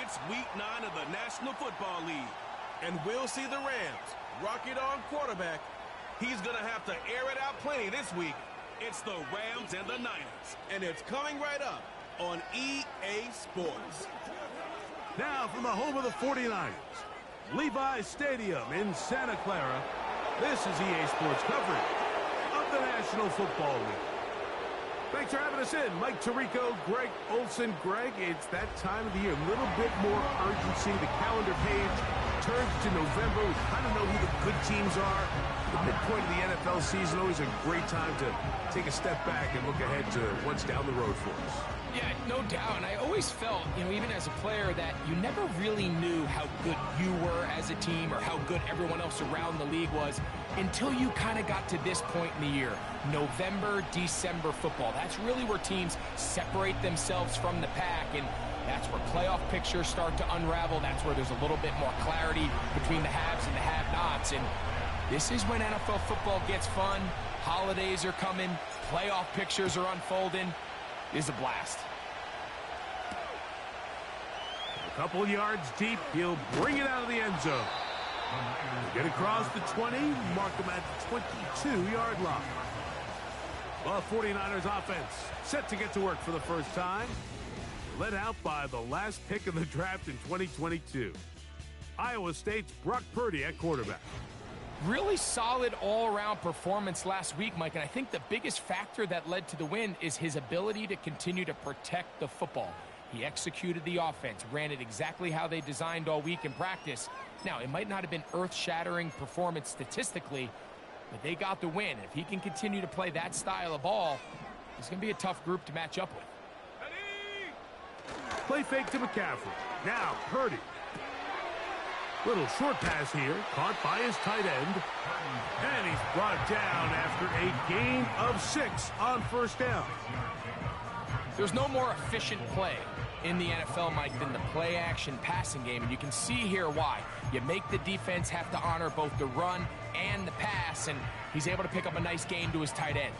It's week 9 of the National Football League, and we'll see the Rams rock it on quarterback. He's going to have to air it out plenty this week. It's the Rams and the Niners, and it's coming right up on EA Sports. Now from the home of the 49ers, Levi's Stadium in Santa Clara, this is EA Sports coverage of the National Football League. Thanks for having us in. Mike Tirico, Greg Olson. Greg, it's that time of the year. A little bit more urgency. The calendar page turns to November. We kind of know who the good teams are. The midpoint of the NFL season, always a great time to take a step back and look ahead to what's down the road for us. Yeah, no doubt. And I always felt, even as a player, that you never really knew how good you were as a team or how good everyone else around the league was until you kind of got to this point in the year. November, December football. That's really where teams separate themselves from the pack, and that's where playoff pictures start to unravel. That's where there's a little bit more clarity between the haves and the have-nots. And this is when NFL football gets fun. Holidays are coming. Playoff pictures are unfolding. Is a blast. A couple yards deep, he'll bring it out of the end zone. Get across the 20, mark him at the 22-yard line. Well, 49ers offense set to get to work for the first time. Led out by the last pick of the draft in 2022. Iowa State's Brock Purdy at quarterback. Really solid all-around performance last week, Mike, and I think the biggest factor that led to the win is his ability to continue to protect the football. He executed the offense, ran it exactly how they designed all week in practice. Now, it might not have been earth-shattering performance statistically, but they got the win. If he can continue to play that style of ball, it's going to be a tough group to match up with. Play fake to McCaffrey. Now, Purdy. Little short pass here, caught by his tight end. And he's brought down after a gain of 6 on first down. There's no more efficient play in the NFL, Mike, than the play-action passing game. And you can see here why. You make the defense have to honor both the run and the pass, and he's able to pick up a nice gain to his tight end.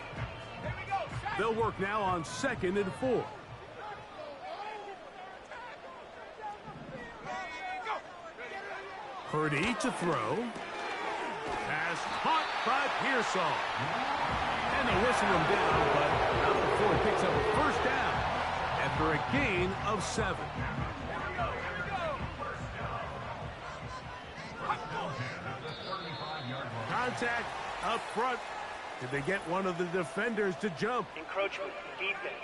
They'll work now on 2nd and 4. Purdy to throw. Pass caught by Pearsall. And they whistle him down, but not before he picks up a first down after a gain of 7. Contact up front. Did they get one of the defenders to jump? Encroachment, defense.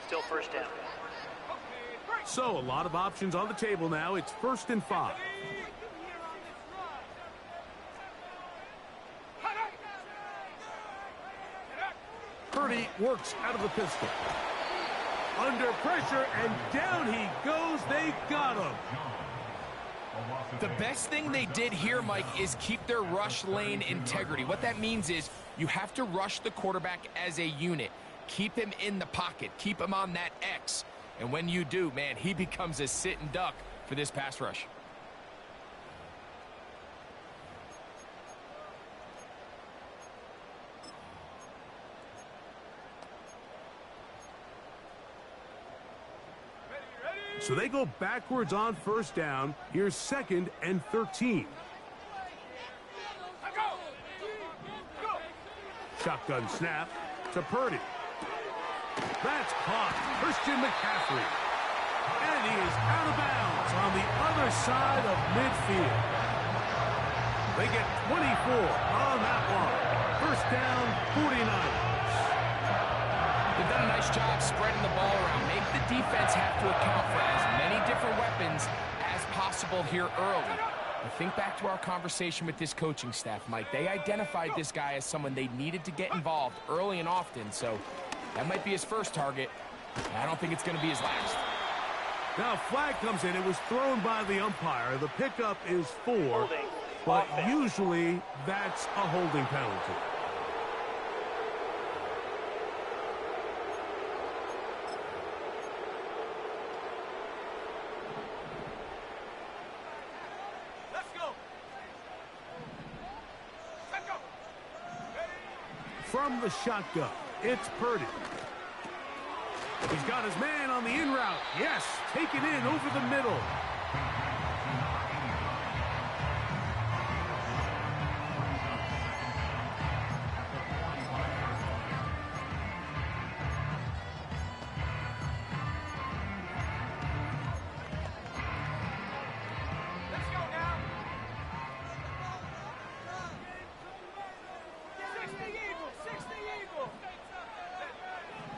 Still first down. So, a lot of options on the table now. It's 1st and 5. Purdy works out of the pistol. Under pressure, and down he goes. They got him. The best thing they did here, Mike, is keep their rush lane integrity. What that means is you have to rush the quarterback as a unit. Keep him in the pocket. Keep him on that X. And when you do, man, he becomes a sitting duck for this pass rush. So they go backwards on first down. Here's 2nd and 13. Shotgun snap to Purdy. That's caught. Christian McCaffrey. And he is out of bounds on the other side of midfield. They get 24 on that one. First down, 49ers. They've done a nice job spreading the ball around. Make the defense have to account for as many different weapons as possible here early. But think back to our conversation with this coaching staff, Mike. They identified this guy as someone they needed to get involved early and often, so that might be his first target. I don't think it's going to be his last. Now a flag comes in. It was thrown by the umpire. The pickup is 4, but usually that's a holding penalty. Let's go. From the shotgun, it's Purdy. He's got his man on the in route. Yes, taken in over the middle.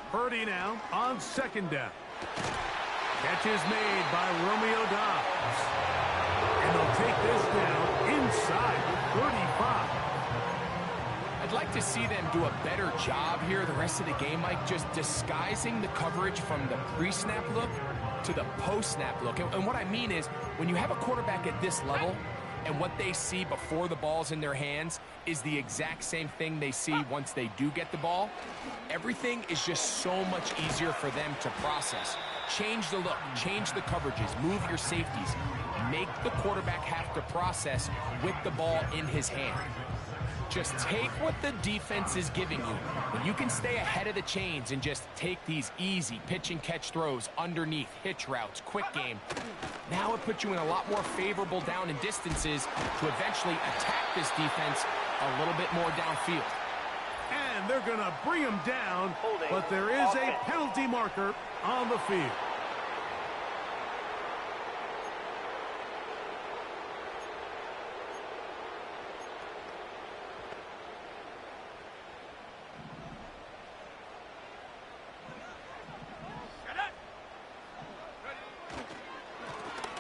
Purdy now on second down. Catch is made by Romeo Dobbs. And they'll take this down inside the 35. I'd like to see them do a better job here the rest of the game, Mike, just disguising the coverage from the pre-snap look to the post-snap look. And what I mean is, when you have a quarterback at this level, and what they see before the ball's in their hands is the exact same thing they see once they do get the ball, everything is just so much easier for them to process. Change the look, change the coverages, move your safeties. Make the quarterback have to process with the ball in his hand. Just take what the defense is giving you. When you can stay ahead of the chains and just take these easy pitch and catch throws underneath, hitch routes, quick game, now it puts you in a lot more favorable down and distances to eventually attack this defense a little bit more downfield. And they're going to bring him down, but there is a penalty marker on the field.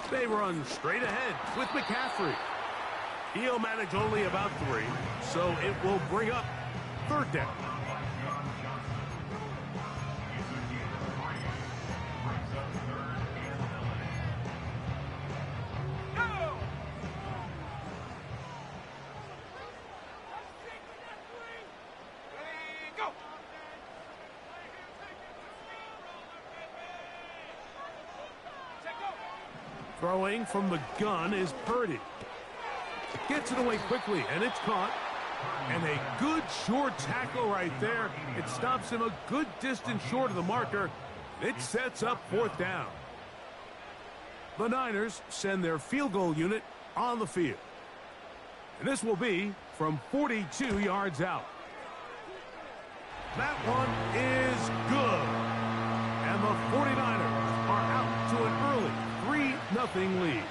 They run straight ahead with McCaffrey. He'll manage only about 3, so it will bring up third down. Throwing from the gun is Purdy. Gets it away quickly, and it's caught. And a good short tackle right there. It stops him a good distance short of the marker. It sets up fourth down. The Niners send their field goal unit on the field. And this will be from 42 yards out. That one is good. And the 49ers are out to an early 3-0 lead.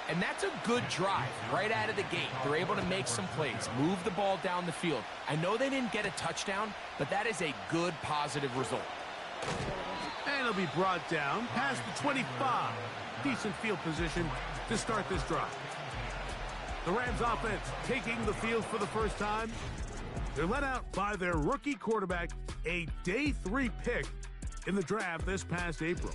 And that's a good drive right out of the gate. They're able to make some plays, move the ball down the field. I know they didn't get a touchdown, but that is a good, positive result. And it'll be brought down past the 25. Decent field position to start this drive. The Rams offense taking the field for the first time. They're led out by their rookie quarterback, a day 3 pick in the draft this past April.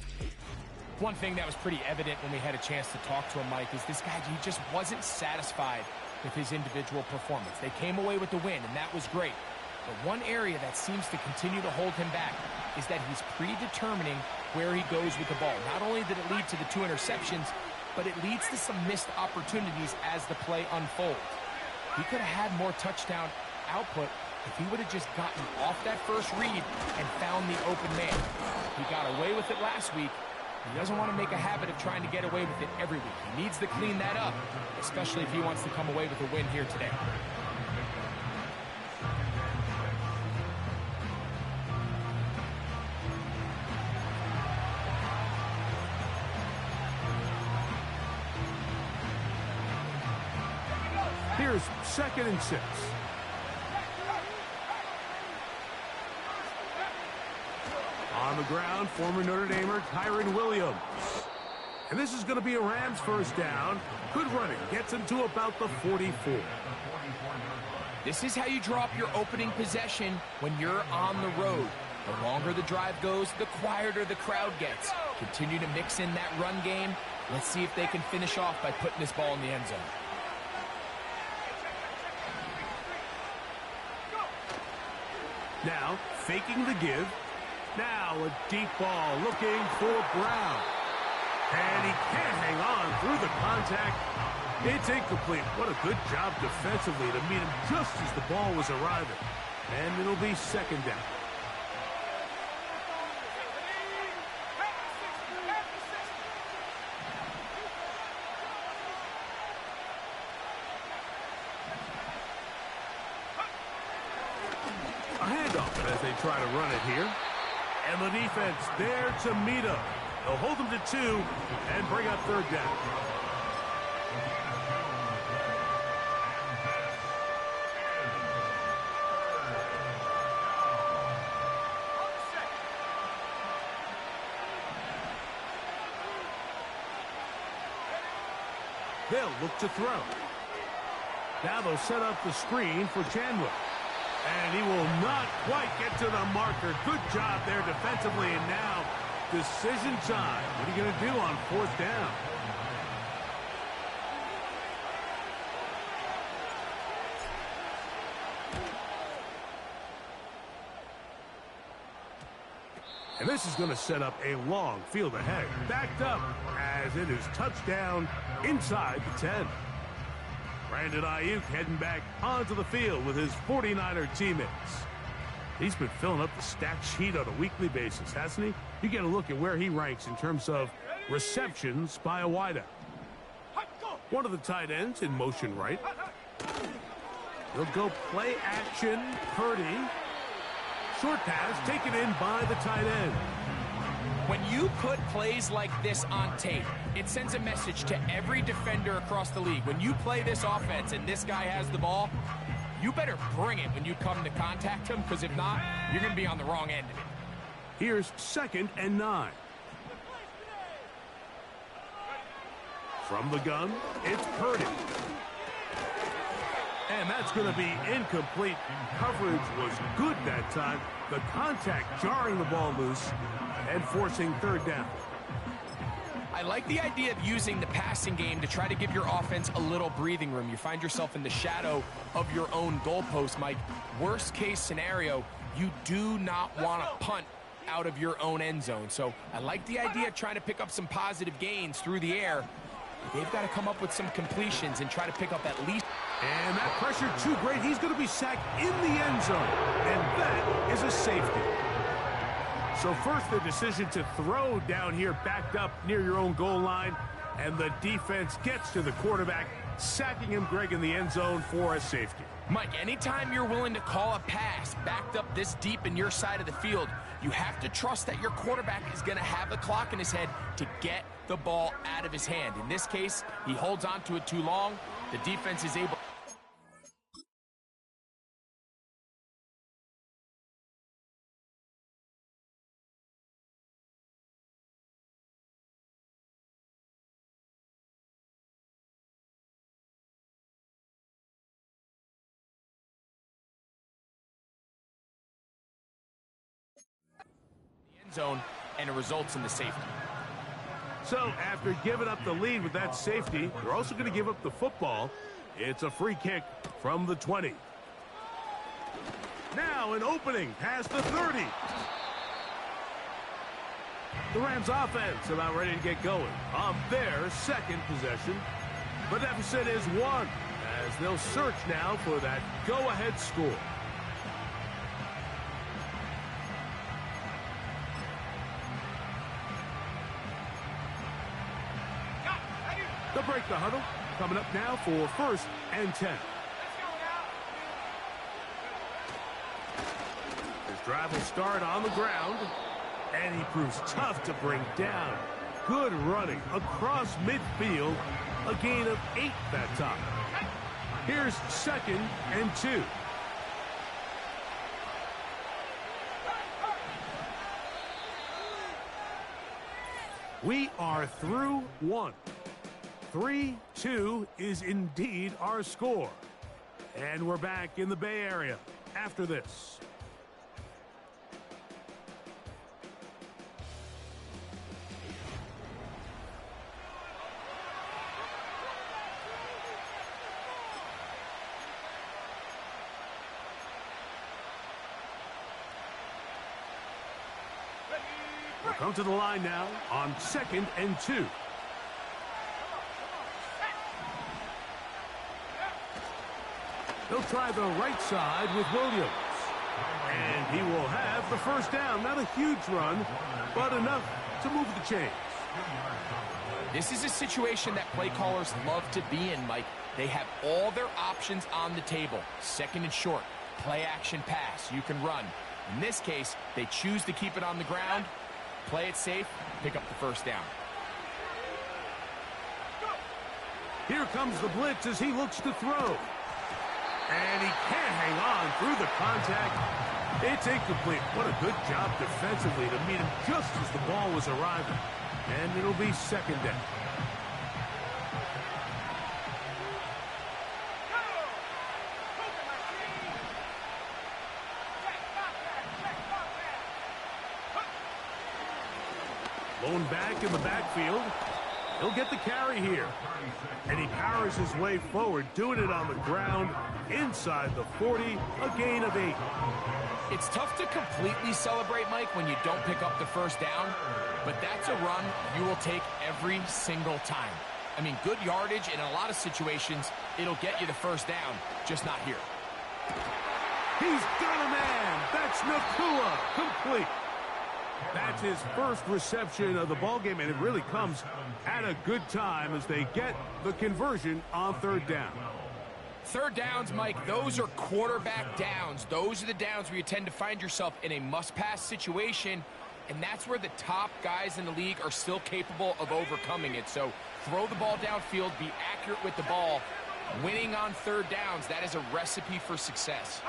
One thing that was pretty evident when we had a chance to talk to him, Mike, is this guy, he just wasn't satisfied with his individual performance. They came away with the win, and that was great. But one area that seems to continue to hold him back is that he's predetermining where he goes with the ball. Not only did it lead to the 2 interceptions, but it leads to some missed opportunities as the play unfolds. He could have had more touchdown output if he would have just gotten off that first read and found the open man. He got away with it last week. He doesn't want to make a habit of trying to get away with it every week. He needs to clean that up, especially if he wants to come away with a win here today. Here's 2nd and 6. On the ground, former Notre Damer Kyren Williams. And this is going to be a Rams first down. Good running. Gets him to about the 44. This is how you drop your opening possession when you're on the road. The longer the drive goes, the quieter the crowd gets. Continue to mix in that run game. Let's see if they can finish off by putting this ball in the end zone. Now, faking the give. Now a deep ball looking for Brown. And he can't hang on through the contact. It's incomplete. What a good job defensively to meet him just as the ball was arriving. And it'll be second down. A handoff as they try to run it here. And the defense there to meet him. They'll hold them to 2 and bring up third down. They'll look to throw. Now they'll set up the screen for Chandler. And he will not quite get to the marker. Good job there defensively. And now decision time. What are you going to do on fourth down? And this is going to set up a long field ahead. Backed up as it is touchdown inside the 10. Brandon Ayuk heading back onto the field with his 49er teammates. He's been filling up the stat sheet on a weekly basis, hasn't he? You get a look at where he ranks in terms of receptions by a wideout. One of the tight ends in motion right. They'll go play action. Purdy. Short pass taken in by the tight end. When you put plays like this on tape, it sends a message to every defender across the league. When you play this offense and this guy has the ball, you better bring it when you come to contact him, because if not, you're going to be on the wrong end of it. Here's 2nd and 9. From the gun, it's Purdy. And that's going to be incomplete. Coverage was good that time. The contact jarring the ball loose and forcing third down. I like the idea of using the passing game to try to give your offense a little breathing room. You find yourself in the shadow of your own goalpost, Mike. Worst case scenario, you do not want to punt out of your own end zone. So I like the idea of trying to pick up some positive gains through the air. They've got to come up with some completions and try to pick up at least. And that pressure too great. He's going to be sacked in the end zone. And that is a safety. So first the decision to throw down here backed up near your own goal line. And the defense gets to the quarterback, sacking him, Greg, in the end zone for a safety. Mike, anytime you're willing to call a pass backed up this deep in your side of the field, you have to trust that your quarterback is going to have the clock in his head to get the ball out of his hand. In this case, he holds on to it too long. The defense is able. Zone, and it results in the safety. So after giving up the lead with that safety, they're also going to give up the football. It's a free kick from the 20. Now an opening past the 30. The Rams offense about ready to get going on their second possession. The deficit is 1 as they'll search now for that go-ahead score. They'll break the huddle. Coming up now for 1st and 10. His drive will start on the ground. And he proves tough to bring down. Good running across midfield. A gain of 8 that time. Here's 2nd and 2. We are through 1. 3-2 is indeed our score. And we're back in the Bay Area after this. We'll come to the line now on 2nd and 2. He'll try the right side with Williams. And he will have the first down. Not a huge run, but enough to move the chains. This is a situation that play callers love to be in, Mike. They have all their options on the table. Second and short, play action pass. You can run. In this case, they choose to keep it on the ground, play it safe, pick up the first down. Here comes the blitz as he looks to throw. And he can't hang on through the contact. It's incomplete. What a good job defensively to meet him just as the ball was arriving. And it'll be second down. Blown back in the backfield. He'll get the carry here. And he powers his way forward, doing it on the ground, inside the 40, a gain of 8. It's tough to completely celebrate, Mike, when you don't pick up the first down, but that's a run you will take every single time. I mean, good yardage, and in a lot of situations, it'll get you the first down, just not here. He's got a man. That's Nakua, complete. That's his first reception of the ballgame, and it really comes at a good time as they get the conversion on third down. Third downs, Mike, those are quarterback downs. Those are the downs where you tend to find yourself in a must-pass situation, and that's where the top guys in the league are still capable of overcoming it. So throw the ball downfield, be accurate with the ball. Winning on third downs, that is a recipe for success.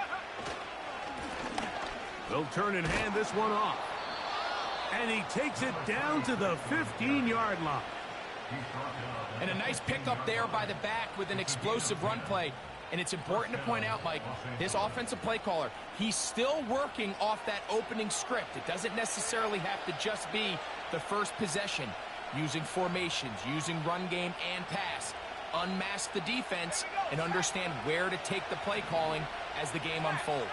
They'll turn and hand this one off. And he takes it down to the 15-yard line. And a nice pickup there by the back with an explosive run play. And it's important to point out, Mike, this offensive play caller, he's still working off that opening script. It doesn't necessarily have to just be the first possession. Using formations, using run game and pass. Unmask the defense and understand where to take the play calling as the game unfolds.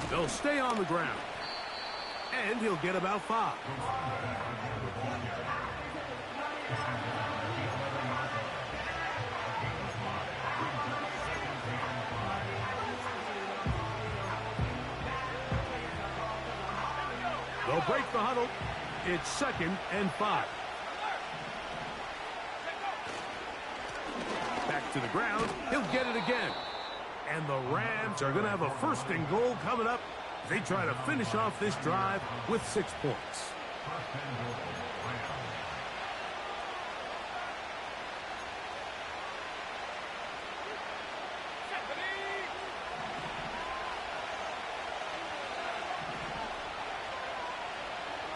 They'll stay on the ground. And he'll get about 5. They'll break the huddle. It's second and 5. Back to the ground. He'll get it again. And the Rams are going to have a first and goal coming up. They try to finish off this drive with 6 points.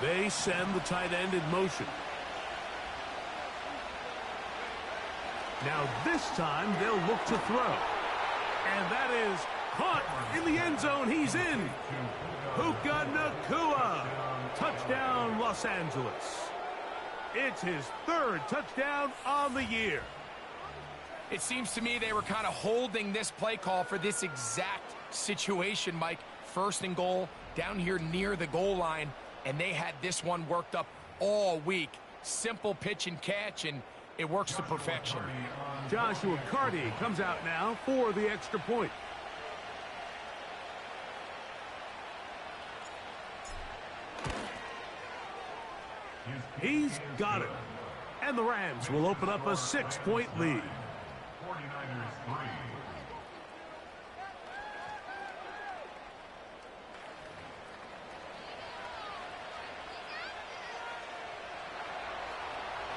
They send the tight end in motion. Now this time they'll look to throw. And that is caught in the end zone. He's in. Puka Nakua. Touchdown, Los Angeles. It's his 3rd touchdown on the year. It seems to me they were kind of holding this play call for this exact situation, Mike. First and goal, down here near the goal line, and they had this one worked up all week. Simple pitch and catch, and it works to perfection. Joshua Carty comes out now for the extra point. He's got it. And the Rams will open up a 6-point lead. 49ers 3.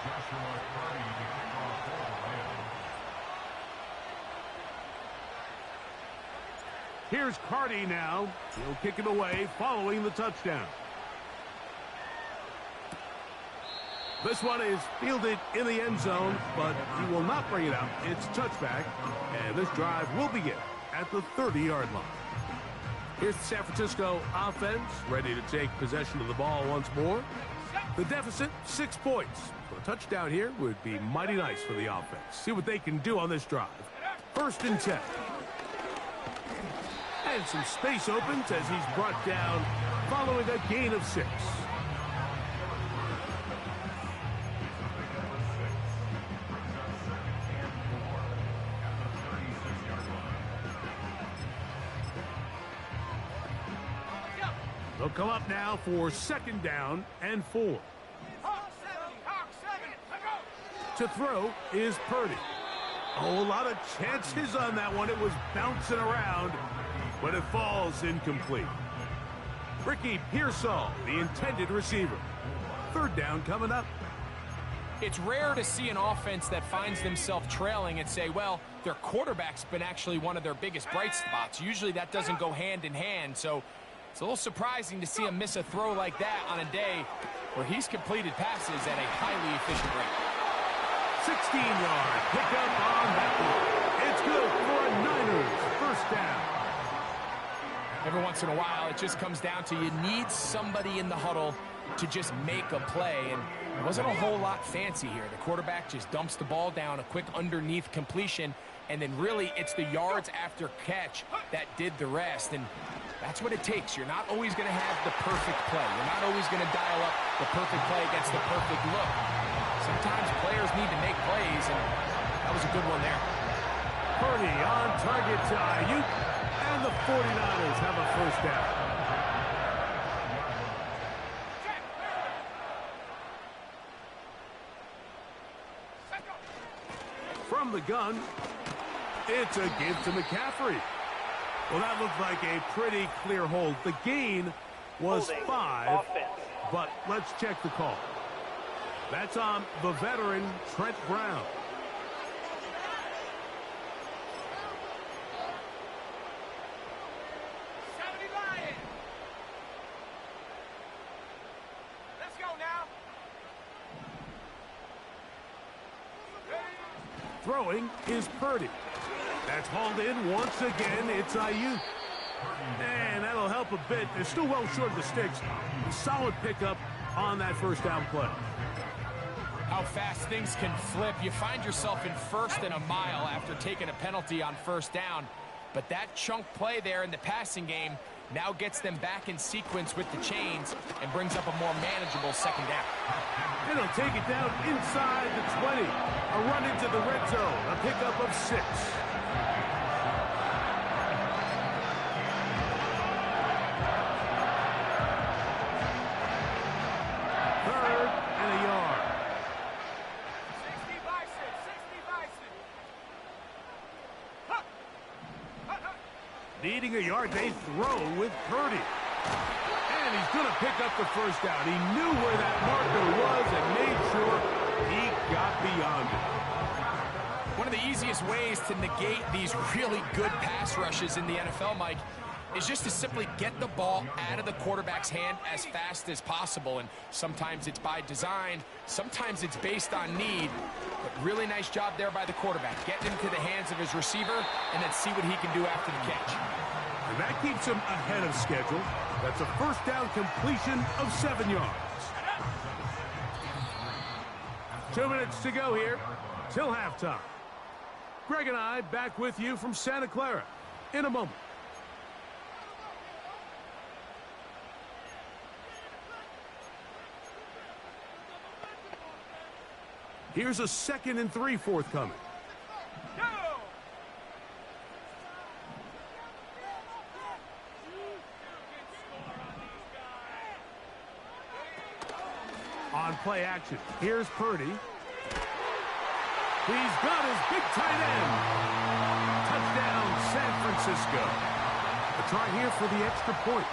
Joshua Carty to kick off for the Rams. Here's Carty now. He'll kick it away following the touchdown. This one is fielded in the end zone, but he will not bring it out. It's touchback, and this drive will begin at the 30-yard line. Here's the San Francisco offense, ready to take possession of the ball once more. The deficit, 6 points. So a touchdown here would be mighty nice for the offense. See what they can do on this drive. 1st and 10. And some space opens as he's brought down following a gain of 6. now for 2nd down and 4. To throw is Purdy. Oh, a lot of chances on that one. It was bouncing around, but it falls incomplete. Ricky Pearsall, the intended receiver. 3rd down coming up. It's rare to see an offense that finds themselves trailing and say, well, their quarterback's been actually one of their biggest bright spots. Usually that doesn't go hand in hand, so it's a little surprising to see him miss a throw like that on a day where he's completed passes at a highly efficient rate. 16-yard pickup on that one. It's good for a Niners 1st down. Every once in a while, it just comes down to you need somebody in the huddle to just make a play, and it wasn't a whole lot fancy here. The quarterback just dumps the ball down, a quick underneath completion, and then really it's the yards after catch that did the rest, and that's what it takes. You're not always going to have the perfect play. You're not always going to dial up the perfect play against the perfect look. Sometimes players need to make plays, and that was a good one there. Purdy on target to Ayuk, and the 49ers have a 1st down. From the gun, it's a give to McCaffrey. Well, that looked like a pretty clear hold. The gain was 5, Offense. but let's check the call. That's on the veteran, Trent Brown. Let's go now. Throwing is Purdy. That's hauled in once again. It's Ayuk. And that'll help a bit. They're still well short of the sticks. A solid pickup on that 1st down play. How fast things can flip. You find yourself in 1st and a mile after taking a penalty on 1st down. But that chunk play there in the passing game now gets them back in sequence with the chains and brings up a more manageable 2nd down. And he'll take it down inside the 20. A run into the red zone. A pickup of 6. 3rd and a yard. 60 Bison, 60 Bison. Needing a yard, they throw with Purdy. And he's going to pick up the 1st down. He knew where that marker was and made sure he got beyond it. One of the easiest ways to negate these really good pass rushes in the NFL, Mike, is just to simply get the ball out of the quarterback's hand as fast as possible. And sometimes it's by design, sometimes it's based on need. But really nice job there by the quarterback, getting into the hands of his receiver and then see what he can do after the catch. And that keeps him ahead of schedule. That's a 1st down completion of 7 yards. 2 minutes to go here till halftime. Greg and I back with you from Santa Clara in a moment. Here's a 2nd and 3 forthcoming. On play action, here's Purdy. He's got his big tight end. Touchdown, San Francisco. A try here for the extra point.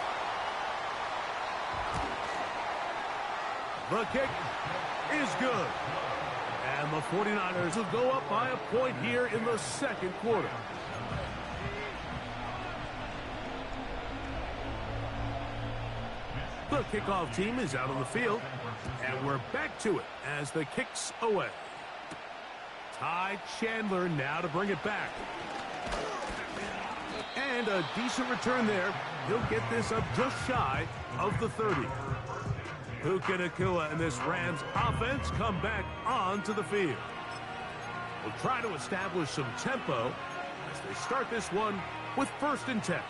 The kick is good. And the 49ers will go up by a point here in the 2nd quarter. The kickoff team is out on the field. And we're back to it as the kick's away. Ty Chandler now to bring it back. And a decent return there. He'll get this up just shy of the 30. Puka Nacua and this Rams offense come back onto the field. We'll try to establish some tempo as they start this one with 1st and 10.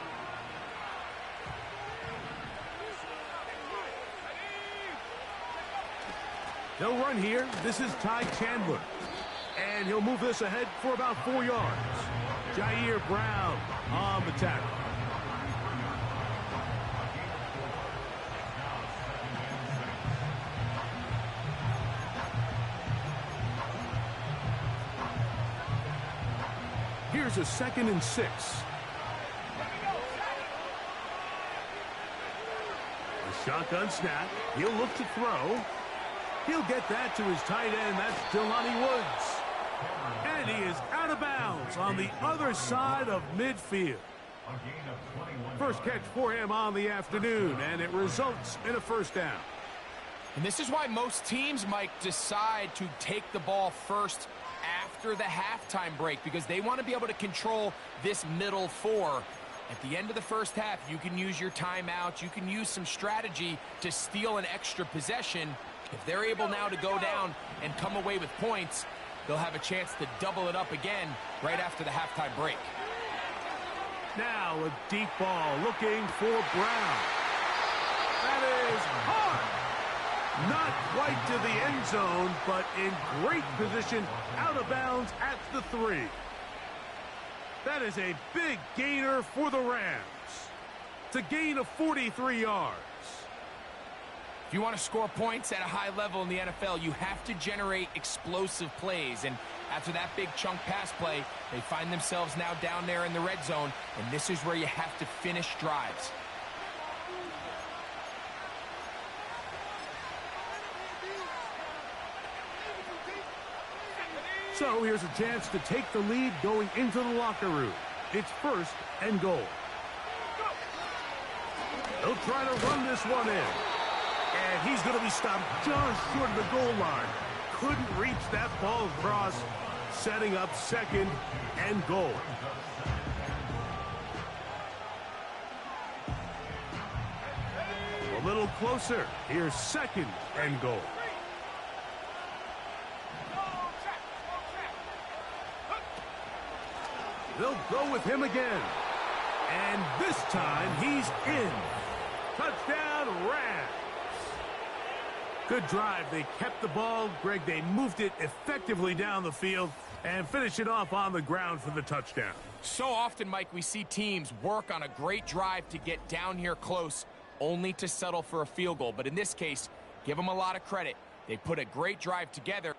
They'll run here. This is Ty Chandler. And he'll move this ahead for about 4 yards. Jair Brown on the tackle. Here's a 2nd and 6. A shotgun snap. He'll look to throw. He'll get that to his tight end. That's Jelani Woods. And he is out of bounds on the other side of midfield. First catch for him on the afternoon, and it results in a first down. And this is why most teams, Mike, decide to take the ball first after the halftime break, because they want to be able to control this middle four. At the end of the first half, you can use your timeouts. You can use some strategy to steal an extra possession. If they're able now to go down and come away with points, they'll have a chance to double it up again right after the halftime break. Now a deep ball looking for Brown. That is hard. Not quite to the end zone, but in great position out of bounds at the 3. That is a big gainer for the Rams. It's a gain of 43 yards. If you want to score points at a high level in the NFL, you have to generate explosive plays. And after that big chunk pass play, they find themselves now down there in the red zone, and this is where you have to finish drives. So here's a chance to take the lead going into the locker room. It's 1st and goal. They'll try to run this one in. And he's going to be stopped just short of the goal line. Couldn't reach that ball across, setting up 2nd and goal. A little closer. Here's 2nd and goal. They'll go with him again. And this time he's in. Touchdown, Rams. Good drive. They kept the ball. Greg, they moved it effectively down the field and finish it off on the ground for the touchdown. So often, Mike, we see teams work on a great drive to get down here close, only to settle for a field goal. But in this case, give them a lot of credit. They put a great drive together.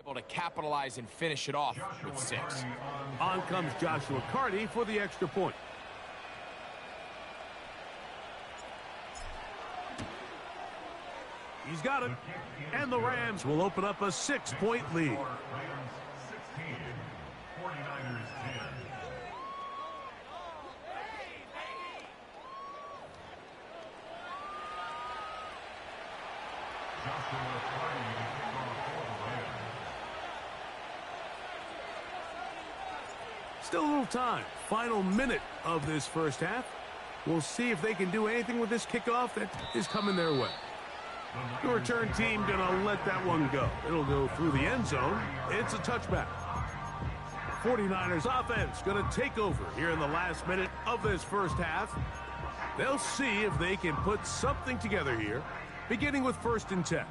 Able to capitalize and finish it off with 6. On comes Joshua Carty for the extra point. He's got it. And the Rams will open up a 6-point lead. Rams 16, 49ers 10. Joshua Carty to kick off for the Rams. Still a little time. Final minute of this first half. We'll see if they can do anything with this kickoff that is coming their way. The return team going to let that one go. It'll go through the end zone. It's a touchback. 49ers offense going to take over here in the last minute of this first half. They'll see if they can put something together here, beginning with 1st and 10.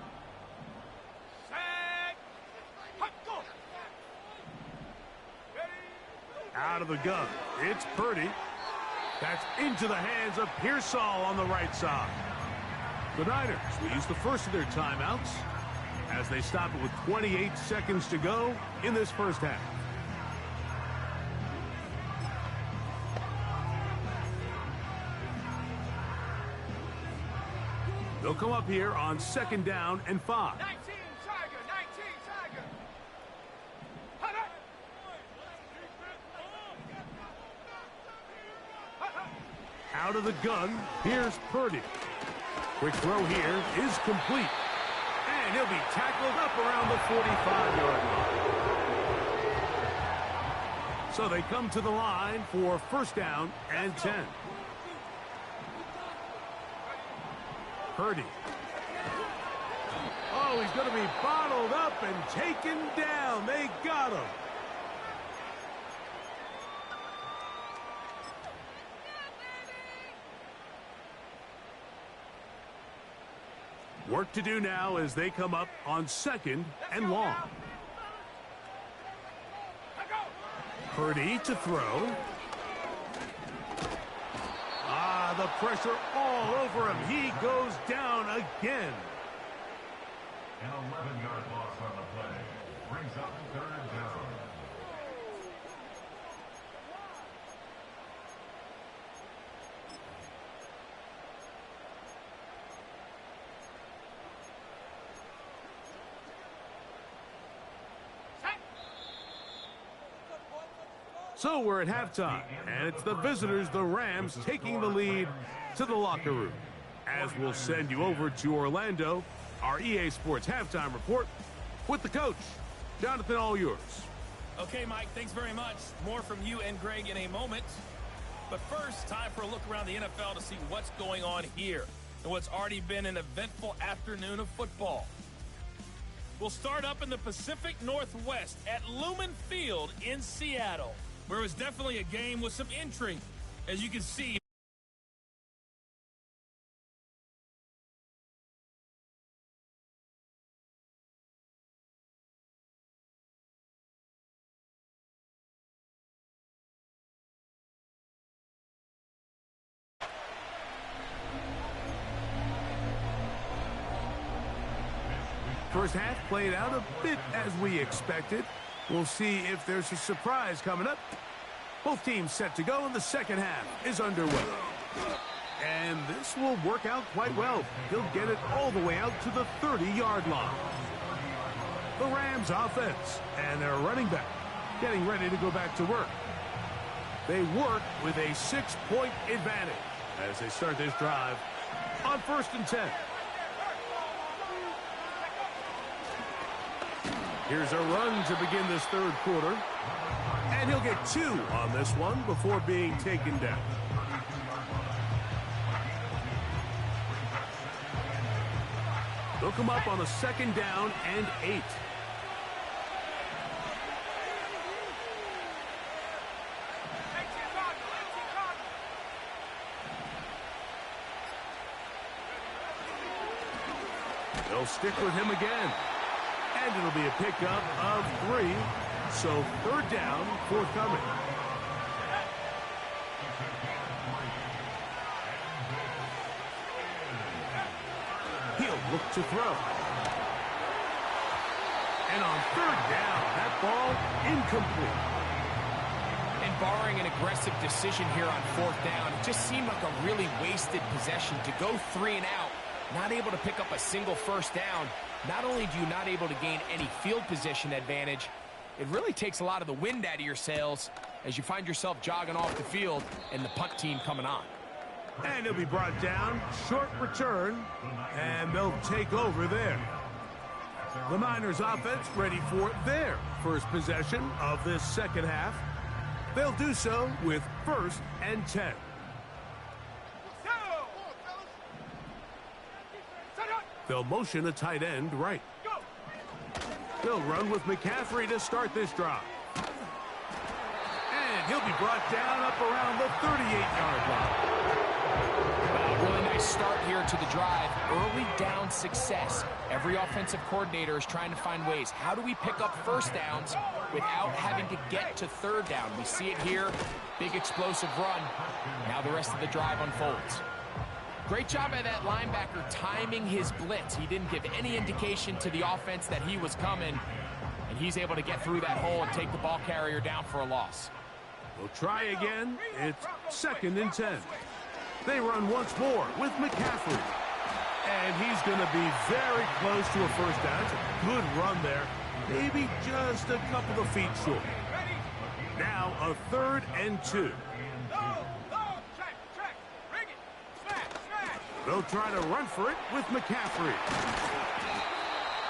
Out of the gun, it's Purdy. That's into the hands of Pearsall on the right side. The Niners will use the first of their timeouts as they stop it with 28 seconds to go in this first half. They'll come up here on 2nd down and 5. 19 Tiger, 19 Tiger. Out of the gun, here's Purdy. Quick throw here is complete. And he'll be tackled up around the 45-yard line. So they come to the line for 1st down and 10. Purdy. Oh, he's going to be bottled up and taken down. They got him. Work to do now as they come up on 2nd and long. Purdy to throw. The pressure all over him. He goes down again. An 11-yard loss on the play. Brings up 3rd down. So we're at halftime, and it's the visitors, the Rams, taking the lead to the locker room. As we'll send you over to Orlando, our EA Sports halftime report with the coach. Jonathan, all yours. Okay, Mike, thanks very much. More from you and Greg in a moment. But first, time for a look around the NFL to see what's going on here and what's already been an eventful afternoon of football. We'll start up in the Pacific Northwest at Lumen Field in Seattle, where it was definitely a game with some intrigue. As you can see, first half played out a bit as we expected. We'll see if there's a surprise coming up. Both teams set to go, and the second half is underway. And this will work out quite well. He'll get it all the way out to the 30-yard line. The Rams offense and their running back getting ready to go back to work. They work with a 6-point advantage as they start this drive on 1st and 10. Here's a run to begin this 3rd quarter. And he'll get 2 on this one before being taken down. They'll come up on a 2nd down and 8. They'll stick with him again. And it'll be a pickup of 3. So 3rd down, forthcoming. He'll look to throw. And on 3rd down, that ball incomplete. And barring an aggressive decision here on 4th down, it just seemed like a really wasted possession to go 3 and out. Not able to pick up a single 1st down. Not only do you not able to gain any field position advantage, it really takes a lot of the wind out of your sails as you find yourself jogging off the field and the punt team coming on. And he'll be brought down, short return, and they'll take over there. The Niners offense ready for their first possession of this second half. They'll do so with 1st and 10. They'll motion a tight end right. They'll run with McCaffrey to start this drive. And he'll be brought down up around the 38-yard line. Really nice start here to the drive. Early down success. Every offensive coordinator is trying to find ways. How do we pick up 1st downs without having to get to 3rd down? We see it here. Big explosive run. Now the rest of the drive unfolds. Great job by that linebacker timing his blitz. He didn't give any indication to the offense that he was coming, and he's able to get through that hole and take the ball carrier down for a loss. We'll try again. It's 2nd and 10. They run once more with McCaffrey. And he's going to be very close to a 1st down. It's a good run there. Maybe just a couple of feet short. Now a 3rd and 2. They'll try to run for it with McCaffrey.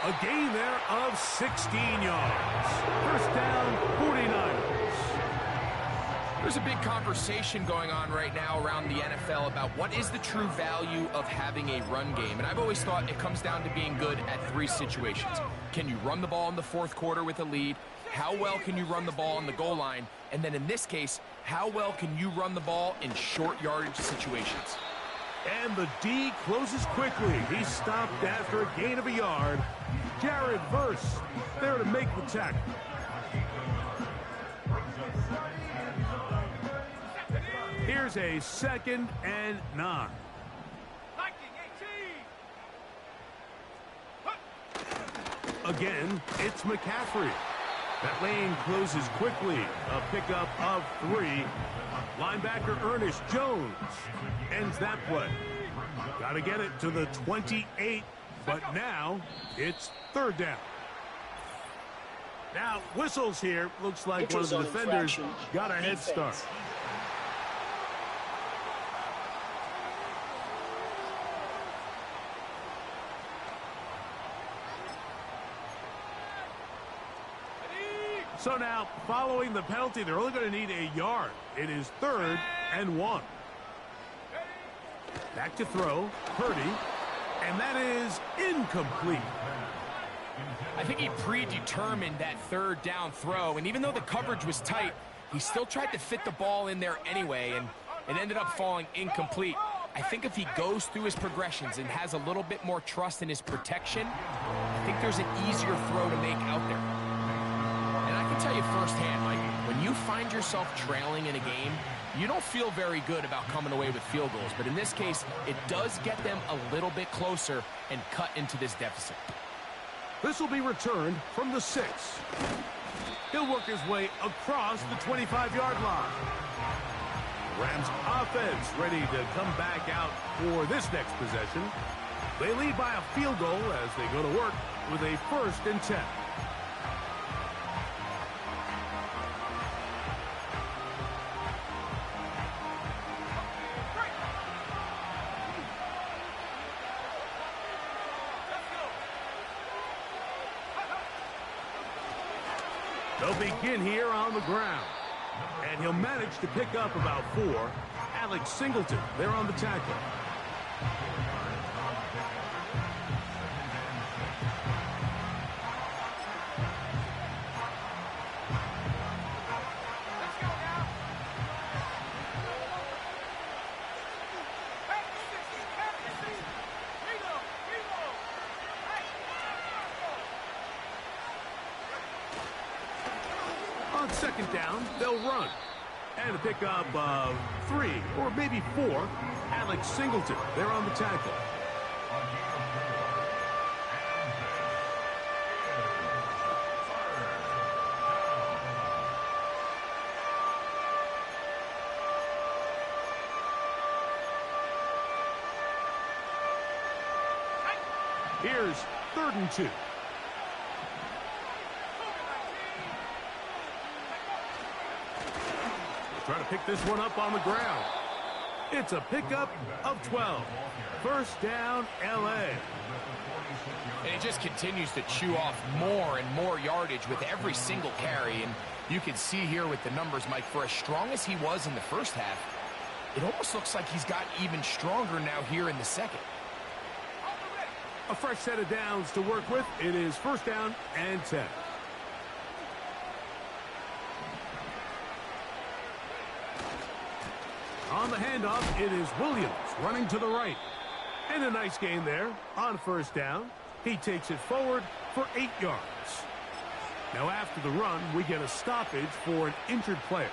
A gain there of 16 yards. 1st down, 49ers. There's a big conversation going on right now around the NFL about what is the true value of having a run game. And I've always thought it comes down to being good at 3 situations. Can you run the ball in the 4th quarter with a lead? How well can you run the ball on the goal line? And then in this case, how well can you run the ball in short yardage situations? And the D closes quickly. He's stopped after a gain of a yard. Jared Verse there to make the tackle. Here's a 2nd and 9. Again, it's McCaffrey. That lane closes quickly. A pickup of 3. Linebacker Ernest Jones ends that play. Got to get it to the 28, but now it's 3rd down. Now, whistles here. Looks like one of the defenders got a head start. So now, following the penalty, they're only going to need a yard. It is 3rd and 1. Back to throw, Purdy, and that is incomplete. I think he predetermined that 3rd down throw, and even though the coverage was tight, he still tried to fit the ball in there anyway, and it ended up falling incomplete. I think if he goes through his progressions and has a little bit more trust in his protection, I think there's an easier throw to make out there. And I can tell you firsthand, Mike, when you find yourself trailing in a game, you don't feel very good about coming away with field goals. But in this case, it does get them a little bit closer and cut into this deficit. This will be returned from the 6. He'll work his way across the 25-yard line. Rams offense ready to come back out for this next possession. They lead by a field goal as they go to work with a 1st and 10. They'll begin here on the ground. And he'll manage to pick up about 4. Alex Singleton there on the tackle. On 2nd down, they'll run. And a pickup of 3 or maybe 4. Alex Singleton there on the tackle. Here's 3rd and 2. Trying to pick this one up on the ground. It's a pickup of 12. 1st down, L.A. And he just continues to chew off more and more yardage with every single carry. And you can see here with the numbers, Mike, for as strong as he was in the 1st half, it almost looks like he's got even stronger now here in the 2nd. A fresh set of downs to work with. It is 1st down and 10. On the handoff, it is Williams running to the right. And a nice gain there on 1st down. He takes it forward for 8 yards. Now after the run, we get a stoppage for an injured player.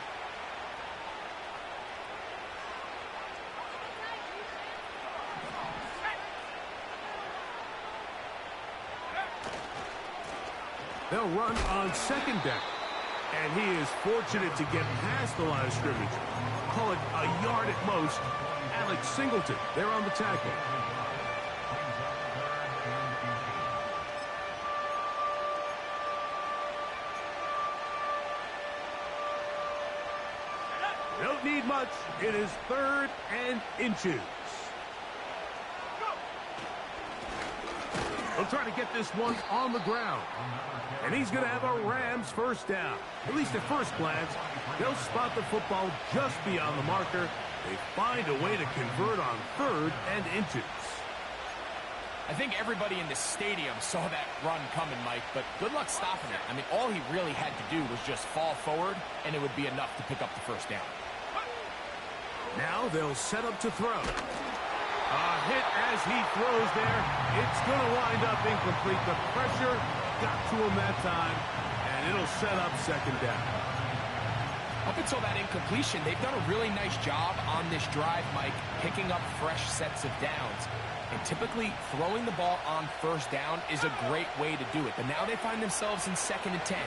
They'll run on 2nd down. And he is fortunate to get past the line of scrimmage. Call it a yard at most. Alex Singleton there on the tackle. Don't need much. It is 3rd and inches. They'll try to get this one on the ground. And he's going to have a Rams 1st down. At least at first glance, they'll spot the football just beyond the marker. They find a way to convert on 3rd and inches. I think everybody in the stadium saw that run coming, Mike, but good luck stopping it. I mean, all he really had to do was just fall forward, and it would be enough to pick up the 1st down. Now they'll set up to throw. Hit as he throws there. It's going to wind up incomplete. The pressure got to him that time, and it'll set up second down. Up until that incompletion, they've done a really nice job on this drive, Mike, picking up fresh sets of downs. And typically, throwing the ball on first down is a great way to do it. But now they find themselves in 2nd and 10.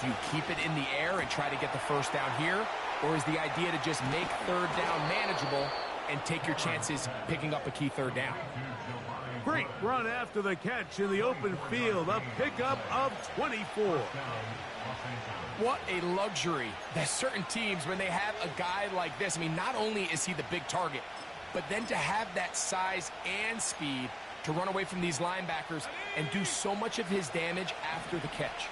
Do you keep it in the air and try to get the first down here? Or is the idea to just make third down manageable and take your chances picking up a key third down? Great run after the catch in the open field. A pickup of 24. What a luxury that certain teams, when they have a guy like this, I mean, not only is he the big target, but then to have that size and speed to run away from these linebackers and do so much of his damage after the catch.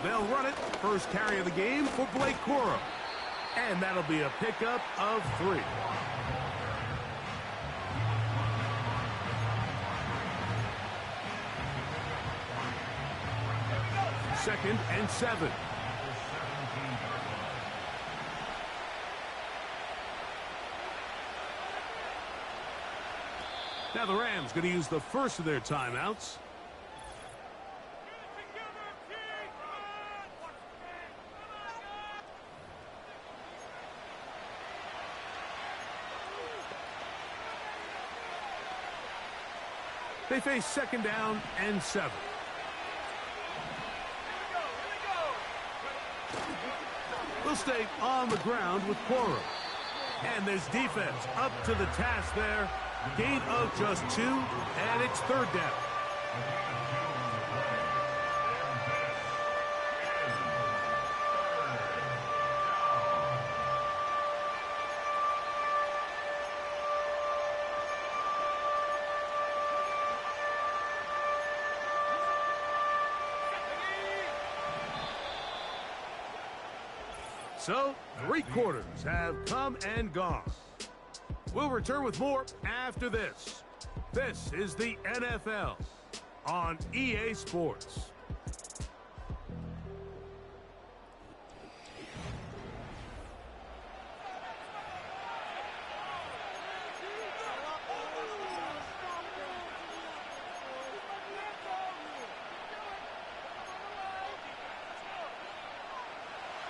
They'll run it. First carry of the game for Blake Corum. And that'll be a pickup of 3. Second and 7. Now the Rams going to use the first of their timeouts. They face 2nd down and 7. They'll stay on the ground with Corum. And there's defense up to the task there. Gain of just 2, and it's 3rd down. So, 3 quarters have come and gone. We'll return with more after this. This is the NFL on EA Sports.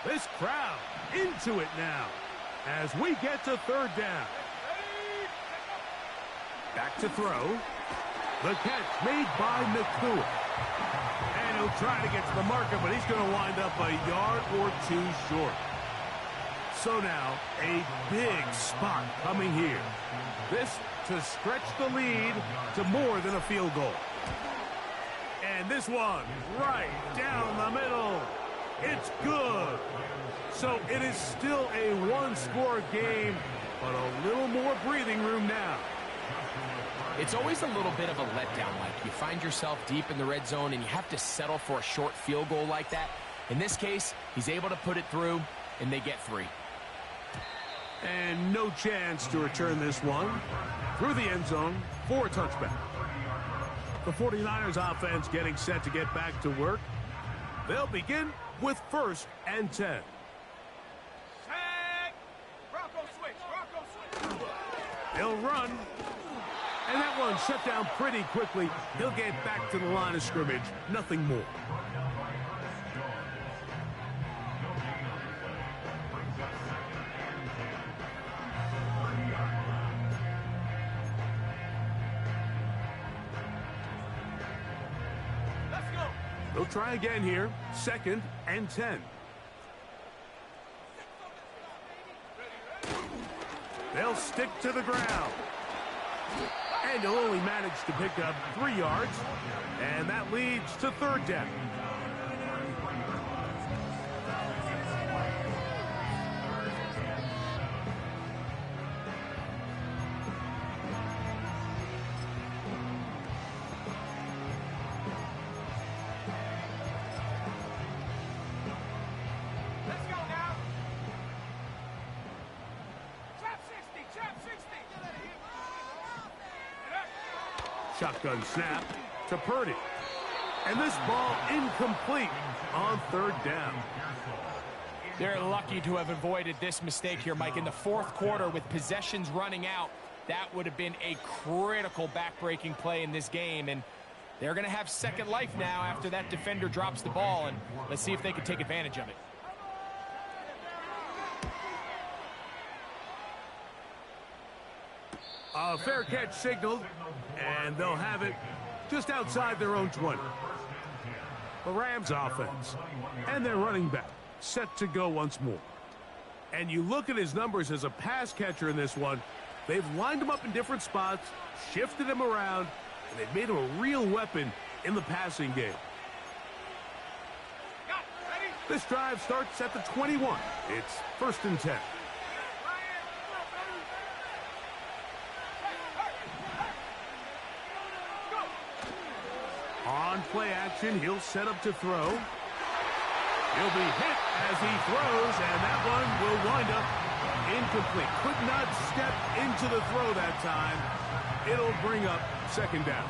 This crowd into it now as we get to 3rd down. Back to throw. The catch made by McCool. And he'll try to get to the marker, but he's going to wind up a yard or 2 short. So now, a big spot coming here. This to stretch the lead to more than a field goal. And this one right down the middle. It's good. So it is still a 1-score game, but a little more breathing room now. It's always a little bit of a letdown, Mike. You find yourself deep in the red zone and you have to settle for a short field goal like that. In this case, he's able to put it through, and they get 3. And no chance to return this one through the end zone for a touchback. The 49ers offense getting set to get back to work. They'll begin with 1st and 10. They'll run. And that one shut down pretty quickly. He'll get back to the line of scrimmage. Nothing more. Let's go. They'll try again here. 2nd and 10. They'll stick to the ground. And he'll only manage to pick up 3 yards. And that leads to 3rd down. Let's go now. Trap 60, trap 60. Shotgun snap to Purdy. And this ball incomplete on third down. They're lucky to have avoided this mistake here, Mike. In the fourth quarter, with possessions running out, that would have been a critical back-breaking play in this game. And they're going to have second life now after that defender drops the ball. And let's see if they can take advantage of it. A fair catch signaled, and they'll have it just outside their own 20. The Rams offense and their running back set to go once more. And you look at his numbers as a pass catcher in this one. They've lined him up in different spots, shifted him around, and they've made him a real weapon in the passing game. This drive starts at the 21. It's 1st and 10. On play action, he'll set up to throw. He'll be hit as he throws, and that one will wind up incomplete. Could not step into the throw that time. It'll bring up second down.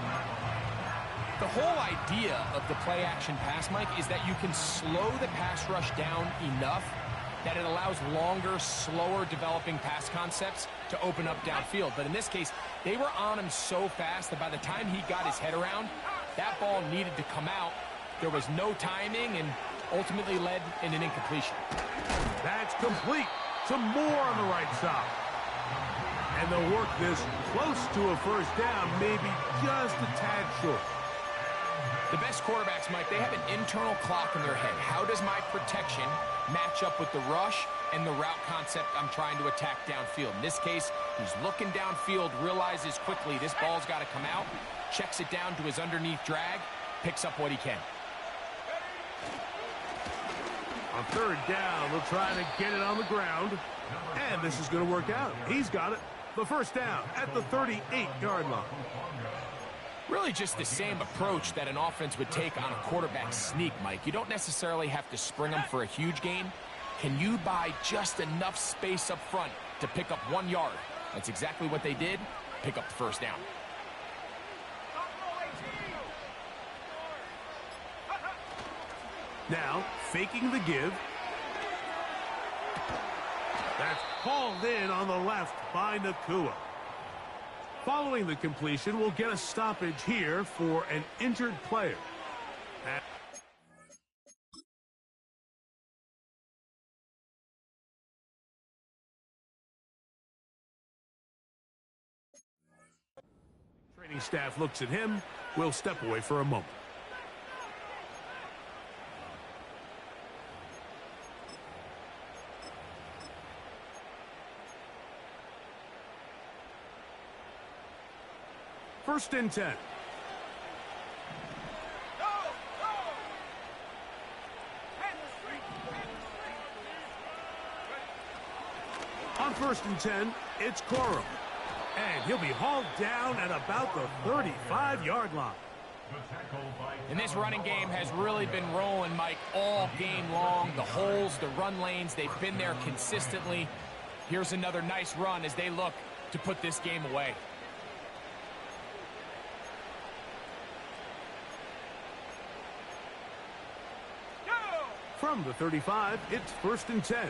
The whole idea of the play action pass, Mike, is that you can slow the pass rush down enough that it allows longer, slower developing pass concepts to open up downfield. But in this case, they were on him so fast that by the time he got his head around, that ball needed to come out. There was no timing and ultimately led in an incompletion. That's complete. Some more on the right side. And they'll work this close to a first down, maybe just a tad short. The best quarterbacks, Mike, they have an internal clock in their head. How does my protection match up with the rush and the route concept I'm trying to attack downfield? In this case, he's looking downfield, realizes quickly this ball's got to come out, checks it down to his underneath drag, picks up what he can. On third down, they'll try to get it on the ground. And this is going to work out. He's got it. The first down at the 38-yard line. Really just the same approach that an offense would take on a quarterback sneak, Mike. You don't necessarily have to spring them for a huge gain. Can you buy just enough space up front to pick up 1 yard? That's exactly what they did. Pick up the first down. Now, faking the give. That's hauled in on the left by Nakua. Following the completion, we'll get a stoppage here for an injured player. Training staff looks at him. We'll step away for a moment. First and 10. On 1st and 10, it's Coro. And he'll be hauled down at about the 35-yard line. And this running game has really been rolling, Mike, all game long. The holes, the run lanes, they've been there consistently. Here's another nice run as they look to put this game away. From the 35, it's 1st and 10.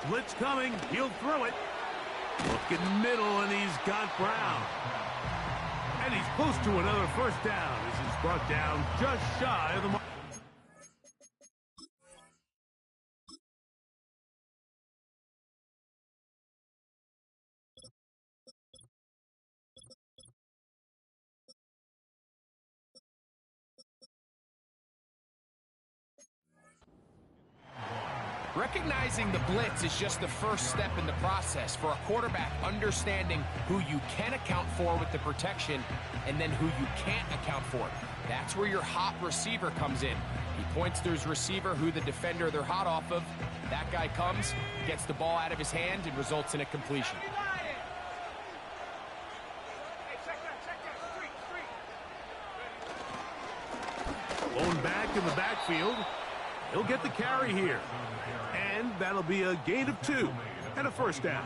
Blitz coming. He'll throw it. Looking middle, and he's got Brown. And he's close to another first down. This is brought down just shy of the mark. Recognizing the blitz is just the first step in the process for a quarterback, understanding who you can account for with the protection and then who you can't account for. That's where your hot receiver comes in. He points to his receiver, who the defender they're hot off of. That guy comes, gets the ball out of his hand, and results in a completion. Blown back in the backfield. He'll get the carry here. And that'll be a gain of 2 and a first down.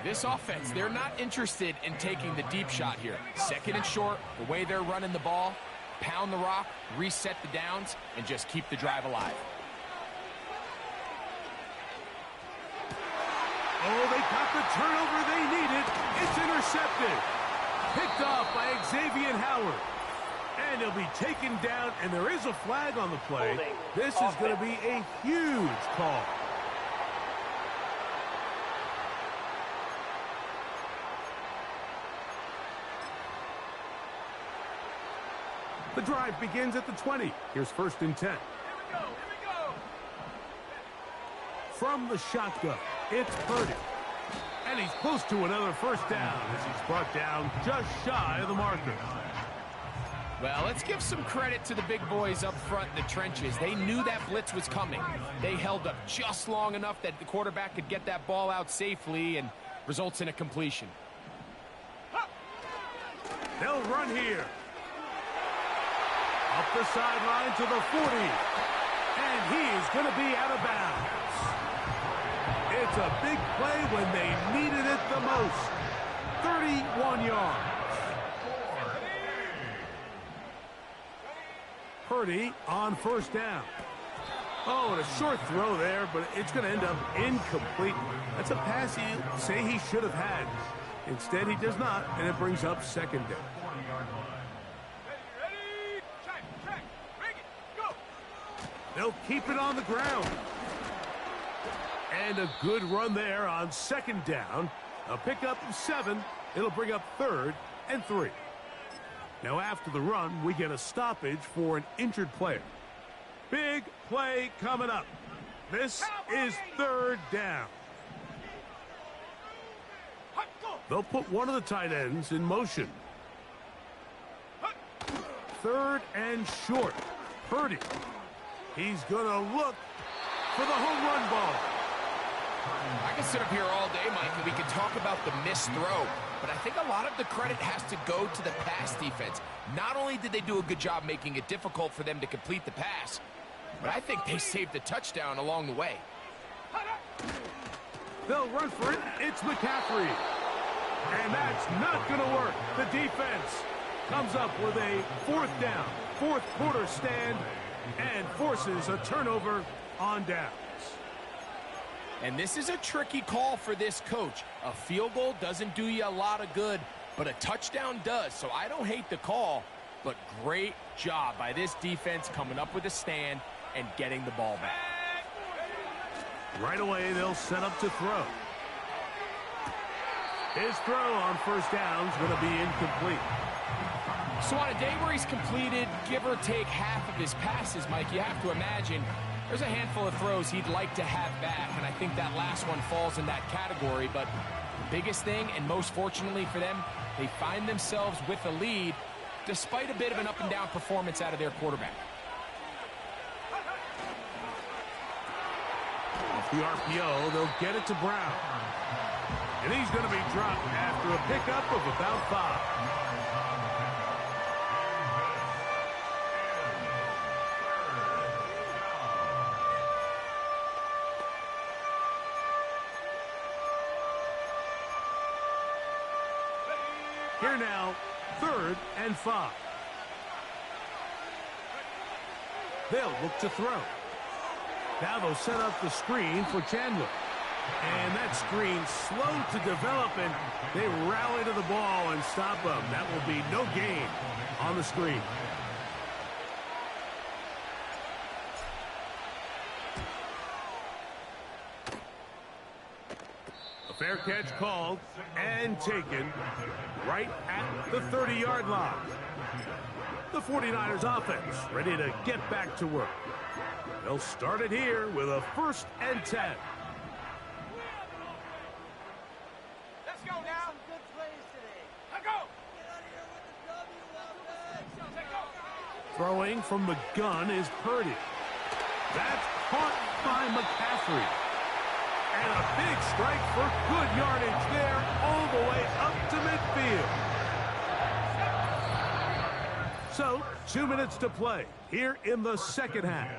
This offense, they're not interested in taking the deep shot here. Second and short, the way they're running the ball, pound the rock, reset the downs, and just keep the drive alive. Oh, they got the turnover they needed. It's intercepted. Picked off by Xavier Howard. And he'll be taken down, and there is a flag on the play. This is going to be a huge call. The drive begins at the 20. Here's 1st and 10. Here we go. From the shotgun, it's Purdy. And he's close to another first down as he's brought down just shy of the marker. Well, let's give some credit to the big boys up front in the trenches. They knew that blitz was coming. They held up just long enough that the quarterback could get that ball out safely and results in a completion. They'll run here. Up the sideline to the 40. And he's going to be out of bounds. It's a big play when they needed it the most. 31 yards. Purdy on first down. Oh, and a short throw there, but it's going to end up incomplete. That's a pass you say he should have had. Instead, he does not, and it brings up second down. Ready? Check. Bring it. Go. They'll keep it on the ground. And a good run there on second down. A pickup of 7. It'll bring up 3rd and 3. Now after the run, we get a stoppage for an injured player. Big play coming up. This is 3rd down. They'll put one of the tight ends in motion. 3rd and short. Purdy. He's going to look for the home run ball. I can sit up here all day, Mike, and we can talk about the missed throw, but I think a lot of the credit has to go to the pass defense. Not only did they do a good job making it difficult for them to complete the pass, but I think they saved a touchdown along the way. They'll run for it. It's McCaffrey. And that's not going to work. The defense comes up with a 4th down, 4th quarter stand, and forces a turnover on downs. And this is a tricky call for this coach. A field goal doesn't do you a lot of good, but a touchdown does. So I don't hate the call, but great job by this defense coming up with a stand and getting the ball back. Right away, they'll set up to throw. His throw on first down is going to be incomplete. So on a day where he's completed, give or take half of his passes, Mike, you have to imagine there's a handful of throws he'd like to have back, and I think that last one falls in that category. But the biggest thing, and most fortunately for them, they find themselves with a lead despite a bit of an up-and-down performance out of their quarterback. Off the RPO, they'll get it to Brown. And he's going to be dropped after a pickup of about 5. Here now, 3rd and 5. They'll look to throw. Now they'll set up the screen for Chandler. And that screen slow to develop, and they rally to the ball and stop him. That will be no gain on the screen. A fair catch called and taken right at the 30-yard line. The 49ers offense ready to get back to work. They'll start it here with a 1st and 10. Let's go now. Good plays today. Let's go. Get out of here with the W, offense. Throwing from the gun is Purdy. That's caught by McCaffrey. And a big strike for good yardage there all the way up to midfield. So, 2 minutes to play here in the second half.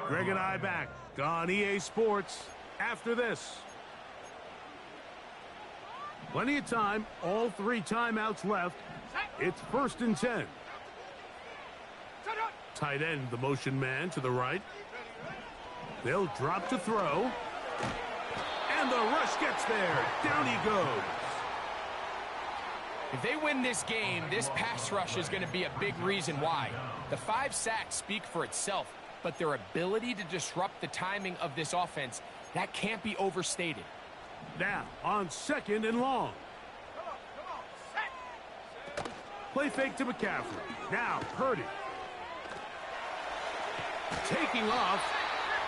Greg and I back on EA Sports after this. Plenty of time. All 3 timeouts left. It's 1st and 10. Tight end, the motion man to the right. They'll drop to throw. And the rush gets there. Down he goes. If they win this game, this pass rush is going to be a big reason why. The 5 sacks speak for itself, but their ability to disrupt the timing of this offense, that can't be overstated. Now, on 2nd and long. Play fake to McCaffrey. Now, Purdy. Taking off.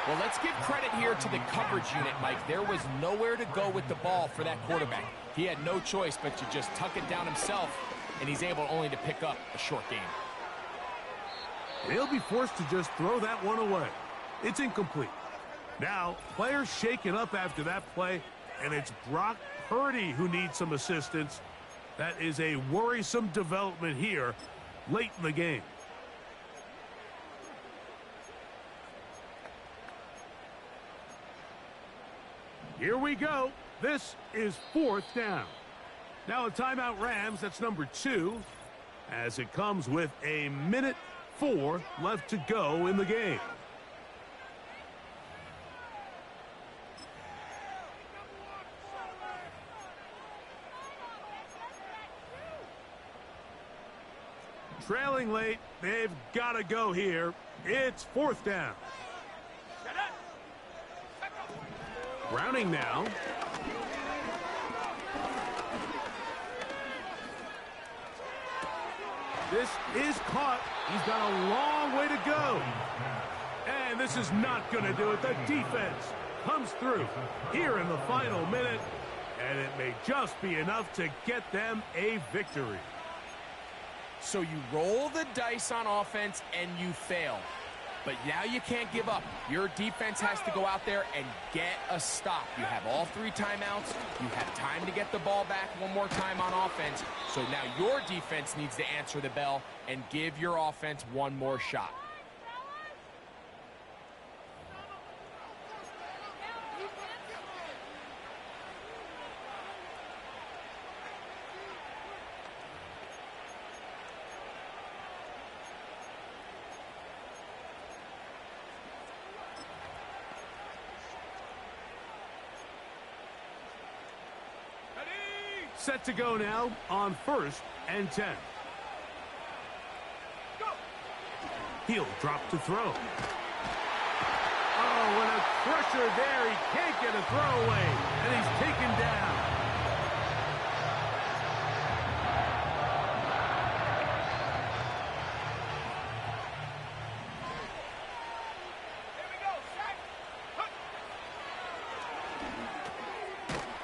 Well, let's give credit here to the coverage unit, Mike. There was nowhere to go with the ball for that quarterback. He had no choice but to just tuck it down himself, and he's able only to pick up a short gain. They'll be forced to just throw that one away. It's incomplete. Now, players shaken up after that play, and it's Brock Purdy who needs some assistance. That is a worrisome development here late in the game. Here we go. This is 4th down. Now a timeout Rams, that's number 2, as it comes with a minute 4 left to go in the game. Trailing late, they've got to go here. It's 4th down. Browning now. This is caught. He's got a long way to go. And this is not going to do it. The defense comes through here in the final minute. And it may just be enough to get them a victory. So you roll the dice on offense and you fail. But now you can't give up. Your defense has to go out there and get a stop. You have all 3 timeouts. You have time to get the ball back one more time on offense. So now your defense needs to answer the bell and give your offense one more shot. Set to go now on 1st and 10. Go. He'll drop to throw. Oh, and a pressure there. He can't get a throwaway, and he's taken down.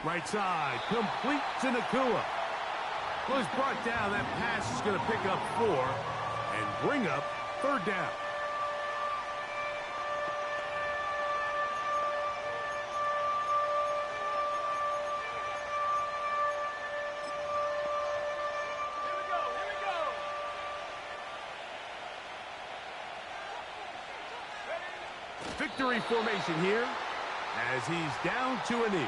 Right side, complete to Nakua. Well, he's brought down. That pass is going to pick up 4 and bring up 3rd down. Victory formation here as he's down to a knee.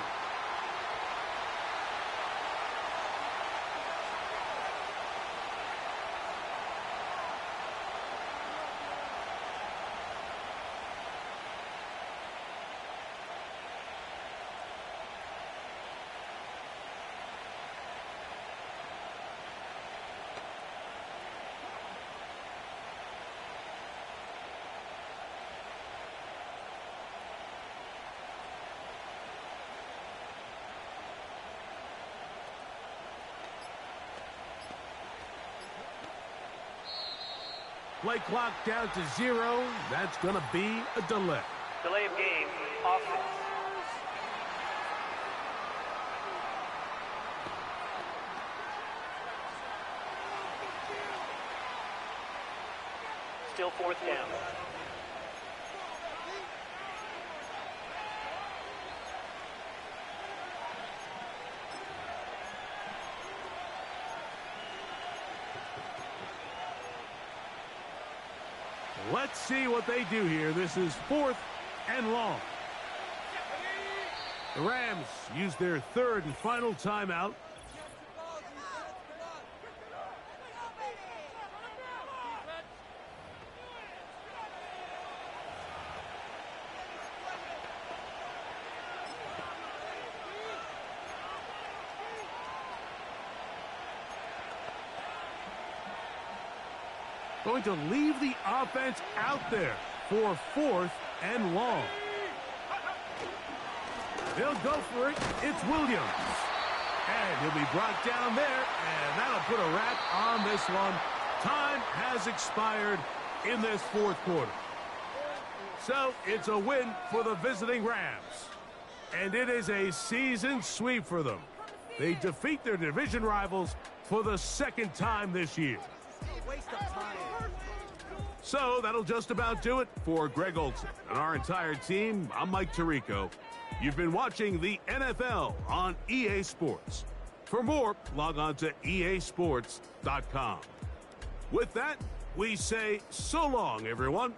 Play clock down to 0. That's going to be a delay. Delay of game, offense. Still 4th down. Let's see what they do here. This is 4th and long. The Rams use their 3rd and final timeout going to leave the offense out there for 4th and long. He'll go for it. It's Williams. And he'll be brought down there, and that'll put a wrap on this one. Time has expired in this 4th quarter. So it's a win for the visiting Rams. And it is a season sweep for them. They defeat their division rivals for the 2nd time this year. So that'll just about do it for Greg Olson and our entire team. I'm Mike Tirico. You've been watching the NFL on EA Sports. For more, log on to easports.com. With that, we say so long, everyone.